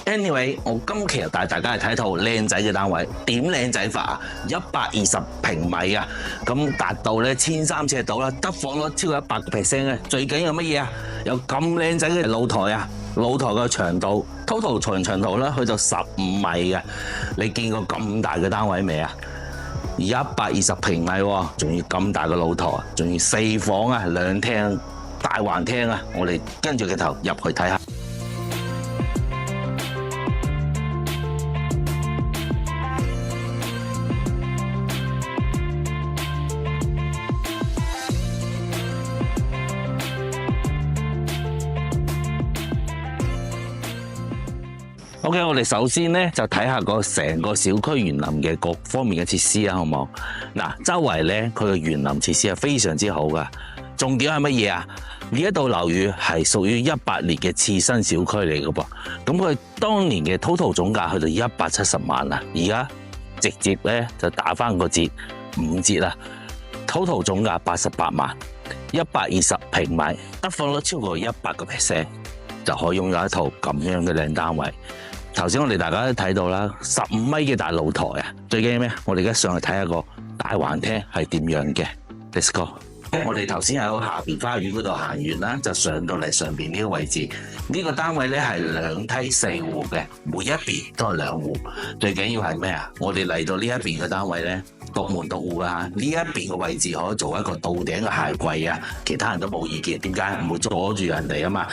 Anyway，我今期就帶大家嚟睇套靚仔嘅單位。點靚仔法啊？120平米啊，咁達到咧1300尺度啦，得房率超過100%嘅。最緊要乜嘢啊？有咁靚仔嘅露台啊！露台嘅長度 total 長度咧去到15米嘅。你見過咁大嘅單位未啊？120平米喎，仲要咁大嘅露台，仲要4房啊，2廳大橫廳啊！我哋跟住個頭入去睇下。OK， 我哋首先咧就睇下個成個小區園林嘅各方面嘅設施啊，好唔好？嗱，周圍咧佢嘅園林設施係非常之好噶。重點係乜嘢啊？呢一棟樓宇係屬於18年嘅次新小區嚟嘅噃。咁佢當年嘅 total 總價去到170萬啊，而家直接咧就打翻個折5折啦。total 總價88萬，120平米，得房率超過100%，就可以擁有一套咁樣嘅靚單位。頭先我哋大家都睇到啦，15米嘅大露台啊，最緊要咩？我哋而家上去睇下個大橫廳係點樣嘅。Let's go。我哋頭先喺下邊花園嗰度行完啦，就上到嚟上邊呢個位置。呢個單位咧係2梯4戶嘅，每一邊都係2戶。最緊要係咩啊？我哋嚟到呢一邊嘅單位咧，獨門獨戶啊！呢一邊嘅位置可以做一個到頂嘅鞋櫃啊，其他人都冇意見。點解？唔會阻住人哋啊嘛。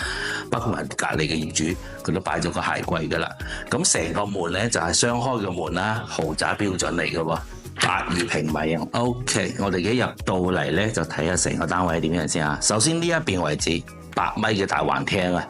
包括埋隔離嘅業主，佢都擺咗個鞋櫃噶啦。咁成個門咧就係雙開嘅門啦，豪宅標準嚟嘅喎。82平米啊 ，OK， 我哋一入到嚟咧就睇下成個單位係點樣先啊。首先呢一邊位置8米嘅大橫廳啊，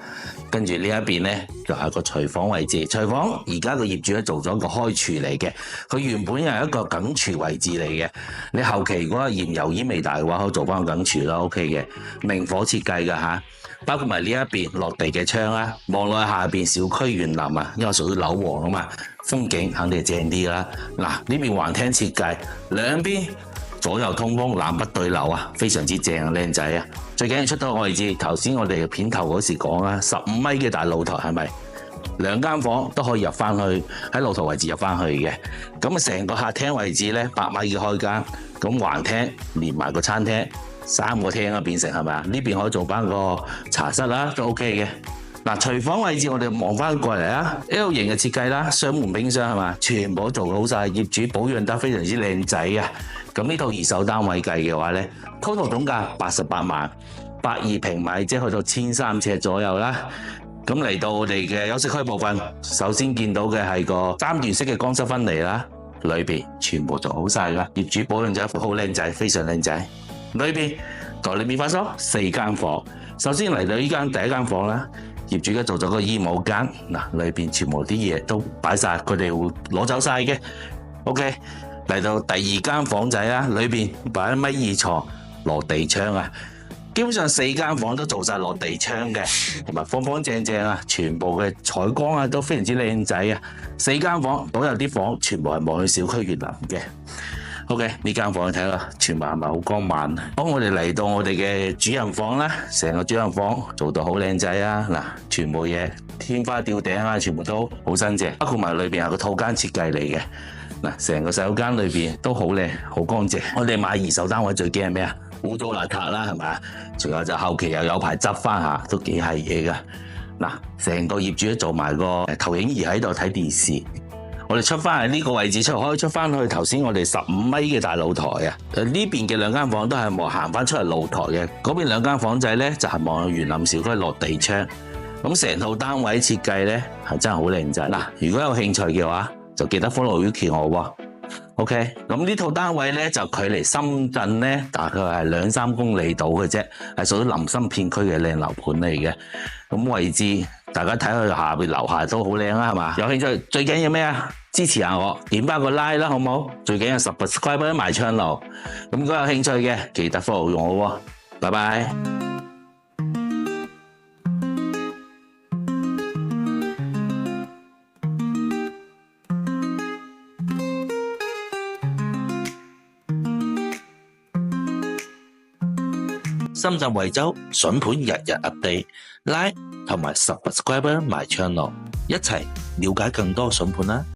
跟住呢一邊咧就係個廚房位置。廚房而家個業主咧做咗個開廚嚟嘅，佢原本係一個梗廚位置嚟嘅。你後期如果嫌油煙味大嘅話，可以做翻個梗廚啦 ，OK 嘅，明火設計㗎嚇。包括埋呢一邊落地嘅窗啦，望落去下邊小區園林啊，因為屬於樓王啊嘛，風景肯定係正啲啦。嗱，呢邊橫廳設計，兩邊左右通風，南北對流啊，非常之正啊，靚仔啊！最緊要出到個位置，頭先我哋片頭嗰時講啦，15米嘅大露台係咪？2間房都可以入翻去，喺露台位置入翻去嘅。咁啊，成個客廳位置咧8米嘅開間，咁橫廳連埋個餐廳。3個廳啊，變成係咪啊？呢邊可以做翻個茶室啦，都 OK 嘅。嗱，廚房位置我哋望翻過嚟啊 ，L 型嘅設計啦，雙門冰箱係嘛，全部做好晒，業主保養得非常之靚仔啊。咁呢套二手單位計嘅話咧，total 總價88萬，82平米，即係去到1300尺左右啦。咁嚟到我哋嘅休息區部分，首先見到嘅係個3段式嘅乾濕分離啦，裏邊全部做好晒啦，業主保養咗好靚仔，非常靚仔。裏邊台裏面發梳4間房，首先嚟到呢間第一間房啦，業主而家做咗個衣帽間，嗱，裏邊全部啲嘢都擺晒，佢哋會攞走晒嘅。OK， 嚟到第二間房仔啦，裏邊擺1.2米床，落地窗啊，基本上4間房都做晒落地窗嘅，同埋方方正正啊，全部嘅採光啊都非常之靚仔啊。4間房都有啲房全部係望去小區園林嘅。OK， 呢間房你睇下，全部係咪好光猛？好，我哋嚟到我哋嘅主人房啦，成個主人房做到好靚仔啊！嗱，全部嘢天花吊頂啊，全部都好新淨，包括埋裏邊係個套間設計嚟嘅。嗱，成個洗手間裏邊都好靚，好乾淨。我哋買二手單位最驚係咩啊？污糟邋遢啦，係咪啊？仲有就後期又有排執翻下，都幾係嘢噶。嗱，成個業主都做埋個投影儀喺度睇電視。我哋出翻喺呢個位置可以出翻去頭先我哋15米嘅大露台啊！呢邊嘅2間房都係望行翻出嚟露台嘅，嗰邊2間房仔咧就係望園林小區落地窗。咁成套單位設計咧係真係好靚仔。嗱，如果有興趣嘅話，就記得 follow Yuki 我喎。OK， 咁呢套單位咧就距離深圳咧大概係2-3公里到嘅啫，係屬於林森片區嘅靚樓盤嚟嘅。咁位置大家睇佢下邊樓下都好靚啦，係嘛？有興趣最緊要咩啊？支持下我，點翻個 like 啦，好唔好？最緊要subscribe埋窗爐。咁如果有興趣嘅，記得 follow 我喎。拜拜。深圳惠州筍盤日日update，like 同埋subscribe埋 channel。一齊了解更多筍盤啦！